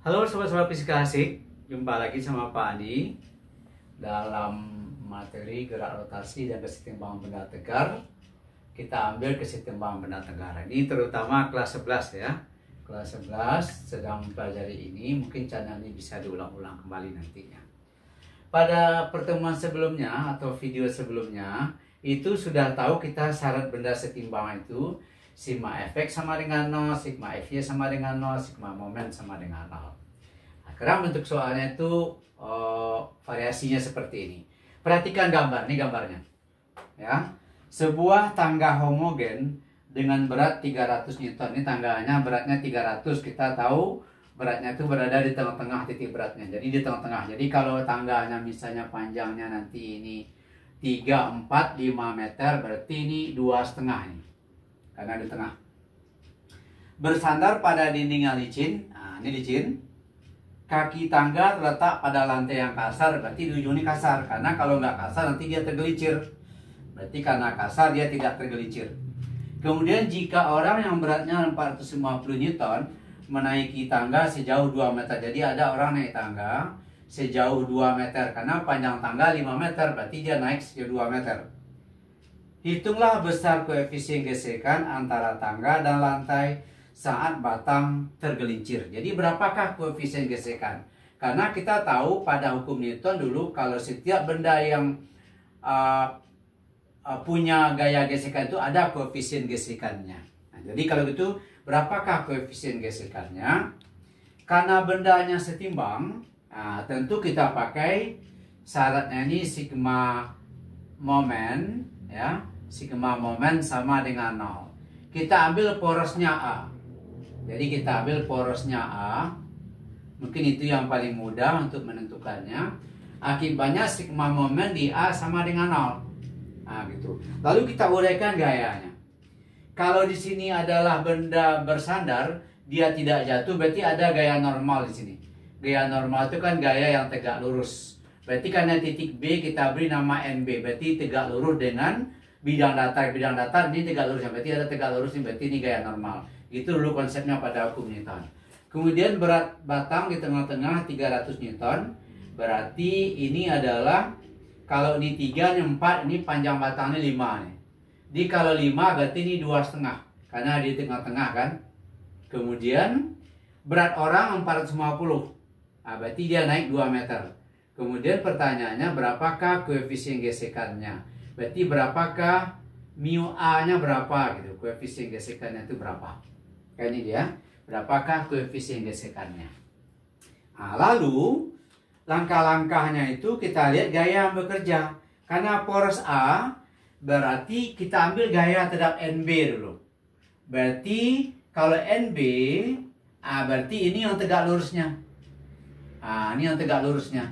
Halo sobat-sobat fisika asik, jumpa lagi sama Pak Andi dalam materi gerak rotasi dan kesetimbangan benda tegar. Kita ambil kesetimbangan benda tegar ini terutama kelas 11 ya. Kelas 11 sedang mempelajari ini, mungkin channel ini bisa diulang-ulang kembali nantinya. Pada pertemuan sebelumnya atau video sebelumnya itu sudah tahu kita syarat benda setimbangan itu sigma Fx sama dengan 0, sigma Fy sama dengan 0, sigma moment sama dengan 0. Nah, sekarang bentuk soalnya itu variasinya seperti ini. Perhatikan gambar, ini gambarnya. Ya. Sebuah tangga homogen dengan berat 300 Newton. Ini tangganya beratnya 300, kita tahu beratnya itu berada di tengah-tengah titik beratnya. Jadi di tengah-tengah. Jadi kalau tangganya misalnya panjangnya nanti ini 3, 4, 5 meter, berarti ini 2,5 ini. Karena di tengah. Bersandar pada dinding yang licin. Nah, ini licin. Kaki tangga terletak pada lantai yang kasar, berarti di ujung ini kasar. Karena kalau nggak kasar nanti dia tergelicir. Berarti karena kasar dia tidak tergelicir. Kemudian jika orang yang beratnya 450 Newton menaiki tangga sejauh 2 meter. Jadi ada orang naik tangga sejauh 2 meter. Karena panjang tangga 5 meter, berarti dia naik sejauh 2 meter. Hitunglah besar koefisien gesekan antara tangga dan lantai saat batang tergelincir. Jadi berapakah koefisien gesekan? Karena kita tahu pada hukum Newton dulu kalau setiap benda yang punya gaya gesekan itu ada koefisien gesekannya. Nah, jadi kalau gitu berapakah koefisien gesekannya? Karena bendanya setimbang, tentu kita pakai syaratnya ini sigma moment ya. Sigma moment sama dengan 0. Kita ambil porosnya A. Jadi kita ambil porosnya A. Mungkin itu yang paling mudah untuk menentukannya. Akibatnya sigma moment di A sama dengan 0. Nah, gitu. Lalu kita uraikan gayanya. Kalau di sini adalah benda bersandar, dia tidak jatuh, berarti ada gaya normal di sini. Gaya normal itu kan gaya yang tegak lurus. Berarti karena titik B kita beri nama NB, berarti tegak lurus dengan bidang datar ini tegak lurus, berarti ada tegak lurus ini, berarti ini gaya normal. Itu dulu konsepnya pada hukum Newton. Kemudian berat batang di tengah-tengah 300 Newton, berarti ini adalah kalau ini 3, ini 4, ini panjang batangnya 5 nih. Jadi kalau 5 berarti ini 2,5 karena di tengah-tengah kan. Kemudian berat orang 450. Nah, berarti dia naik 2 meter. Kemudian pertanyaannya berapakah koefisien gesekannya? Berarti berapakah mu A-nya berapa gitu. Koefisien gesekannya itu berapa? Kayak ini dia. Berapakah koefisien gesekannya? Nah, lalu langkah-langkahnya itu kita lihat gaya yang bekerja. Karena poros A berarti kita ambil gaya terhadap NB dulu. Berarti kalau NB, berarti ini yang tegak lurusnya. Ini yang tegak lurusnya.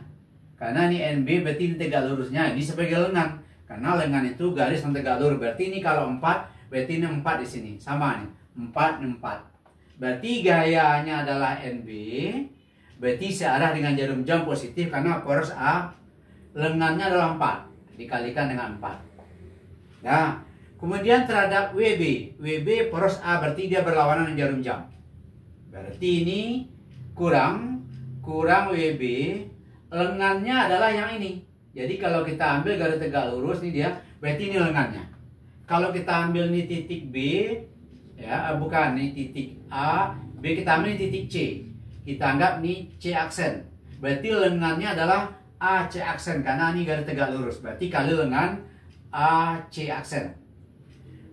Karena ini NB berarti ini tegak lurusnya. Ini sebagai lengan. Karena lengan itu garis yang tegak lurus. Berarti ini kalau 4, berarti ini 4 di sini. Sama nih. 4, 4. Berarti gayanya adalah NB. Berarti searah dengan jarum jam positif karena poros A lengannya adalah 4. Dikalikan dengan 4. Nah, kemudian terhadap WB. WB poros A berarti dia berlawanan dengan jarum jam. Berarti ini kurang WB. Lengannya adalah yang ini. Jadi kalau kita ambil garis tegak lurus nih dia, berarti ini lengannya. Kalau kita ambil nih titik B, ya bukan nih titik A, B kita ambil nih titik C. Kita anggap nih C aksen. Berarti lengannya adalah AC aksen karena ini garis tegak lurus. Berarti kali lengan AC aksen.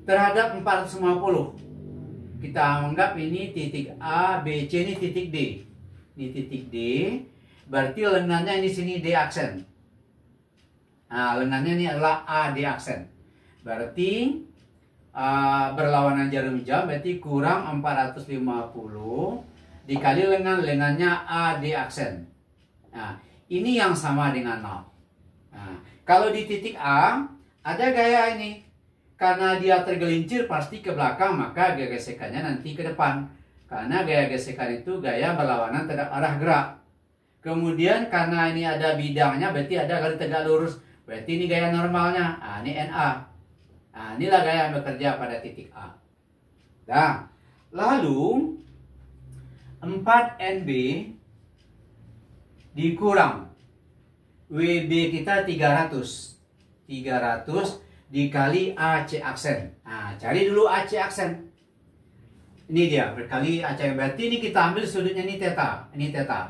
Terhadap 450, kita anggap ini titik A, B, C ini titik D. Ini titik D. Berarti lengannya ini sini D aksen. Nah, lengannya ini adalah AD aksen. Berarti berlawanan jarum jam berarti kurang 450 dikali lengannya AD aksen. Nah, ini yang sama dengan 0. Nah, kalau di titik A ada gaya ini. Karena dia tergelincir pasti ke belakang, maka gaya gesekannya nanti ke depan. Karena gaya gesekan itu gaya berlawanan terhadap arah gerak. Kemudian karena ini ada bidangnya berarti ada garis tegak lurus. Berarti ini gaya normalnya. Ini NA. Inilah gaya yang bekerja pada titik A. Nah, lalu 4NB dikurang WB kita 300. 300 dikali AC aksen. Nah, cari dulu AC aksen. Ini dia, berkali AC. Berarti ini kita ambil sudutnya ini theta. Ini theta.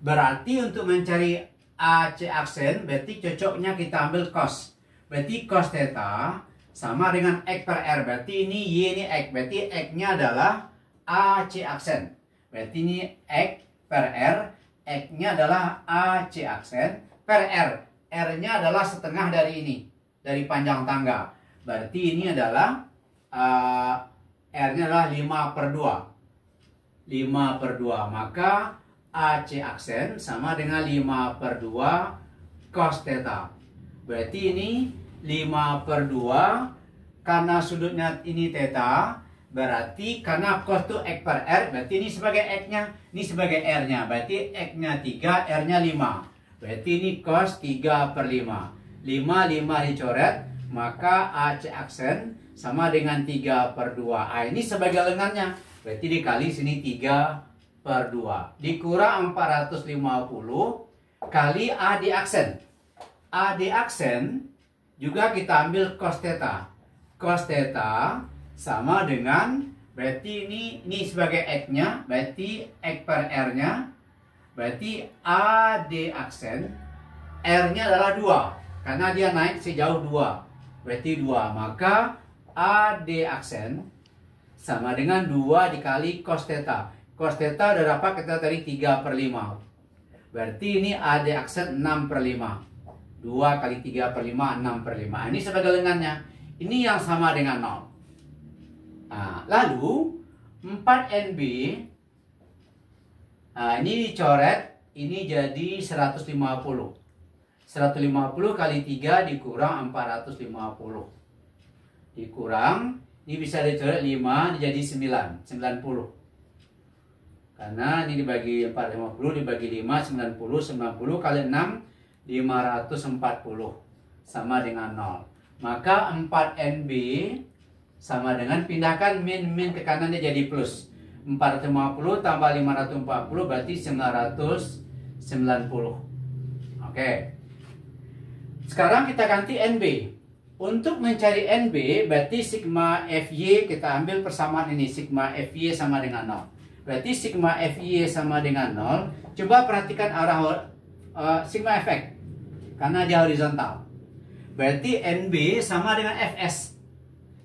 Berarti untuk mencari AC aksen, berarti cocoknya kita ambil cos. Berarti cos theta sama dengan X per R. Berarti ini Y ini X. Berarti X-nya adalah AC aksen. Berarti ini X per R. X-nya adalah AC aksen per R. R-nya adalah setengah dari ini. Dari panjang tangga. Berarti ini adalah R-nya adalah 5/2. 5/2. Maka AC aksen sama dengan 5/2 cos theta. Berarti ini 5/2. Karena sudutnya ini theta. Berarti karena cos itu X per R. Berarti ini sebagai X-nya. Ini sebagai R-nya. Berarti X-nya 3, R-nya 5. Berarti ini cos 3/5. 5 dicoret, maka AC aksen sama dengan 3/2. Ini sebagai lengannya. Berarti dikali sini 3/2. Dikurang 450 kali AD aksen. AD aksen juga kita ambil cos theta. Cos theta sama dengan, berarti ini sebagai X-nya, berarti X per R-nya. Berarti AD aksen R-nya adalah 2. Karena dia naik sejauh 2. Berarti 2. Maka AD aksen sama dengan 2 dikali cos theta. Cos theta udah dapat kita tadi 3/5. Berarti ini AD aksen 6/5. 2 kali 3/5, 6/5. Ini sebagai lengannya. Ini yang sama dengan 0. Nah, lalu 4NB. Nah, ini dicoret. Ini jadi 150. 150 kali 3 dikurang 450. Dikurang, ini bisa dicoret 5, jadi 90. Karena ini dibagi 450, dibagi 5, 90. 90 kali 6, 540. Sama dengan 0. Maka 4NB sama dengan, pindahkan min ke kanan, dia jadi plus. 450 tambah 540 berarti 990. Oke. Sekarang kita ganti NB. Untuk mencari NB, berarti sigma FY kita ambil persamaan ini. Sigma FY sama dengan 0. Berarti sigma FY sama dengan 0. Coba perhatikan arah sigma efek. Karena dia horizontal. Berarti NB sama dengan FS.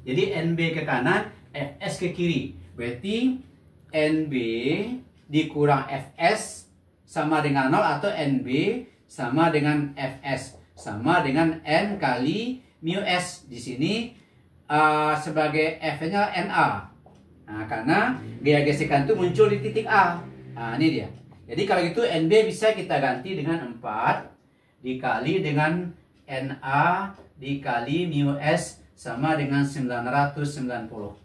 Jadi NB ke kanan, FS ke kiri. Berarti NB dikurang FS sama dengan 0, atau NB sama dengan FS sama dengan N kali mu S. Di sini sebagai F-nya NA. Nah, karena gaya gesekan itu muncul di titik A. Nah, ini dia. Jadi kalau gitu NB bisa kita ganti dengan 4 dikali dengan NA dikali mu S sama dengan 990.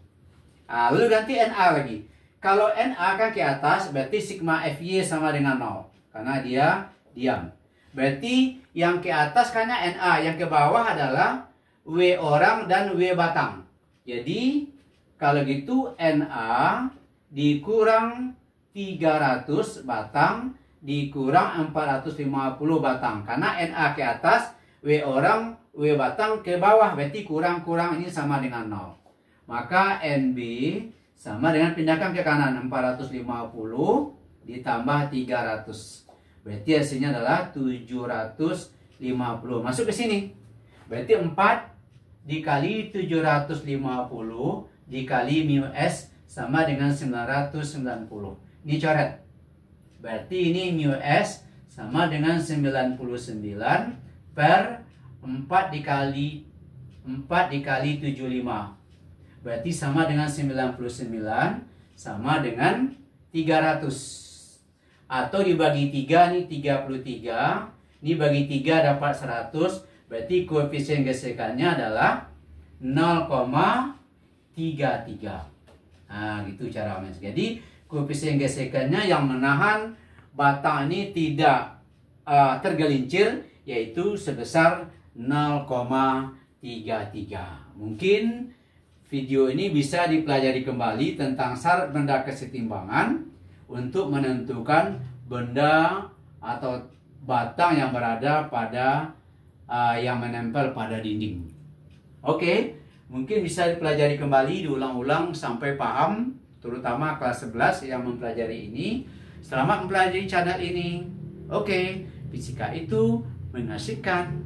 Nah, lalu ganti NA lagi. Kalau NA kan ke atas, berarti sigma FY sama dengan 0. Karena dia diam. Berarti yang ke atas karena NA, yang ke bawah adalah W orang dan W batang. Jadi kalau gitu NA dikurang 300 batang dikurang 450 batang. Karena NA ke atas, W orang, W batang ke bawah. Berarti kurang-kurang ini sama dengan 0. Maka NB sama dengan, pindahkan ke kanan, 450 ditambah 300. Berarti hasilnya adalah 750. Masuk ke sini. Berarti 4 dikali 750 dikali mu S sama dengan 990. Ini coret. Berarti ini mu S sama dengan 99 per 4 dikali 75. Berarti sama dengan 99 sama dengan 300. Atau dibagi 3, ini 33. Ini bagi 3 dapat 100. Berarti koefisien gesekannya adalah 0,33. Nah, gitu cara men. Jadi koefisien gesekannya yang menahan batang ini tidak tergelincir, yaitu sebesar 0,33. Mungkin video ini bisa dipelajari kembali tentang syarat benda kesetimbangan untuk menentukan benda atau batang yang berada pada yang menempel pada dinding. Oke, mungkin bisa dipelajari kembali, diulang-ulang sampai paham, terutama kelas 11 yang mempelajari ini. Selamat mempelajari channel ini. Oke, fisika itu mengasihkan.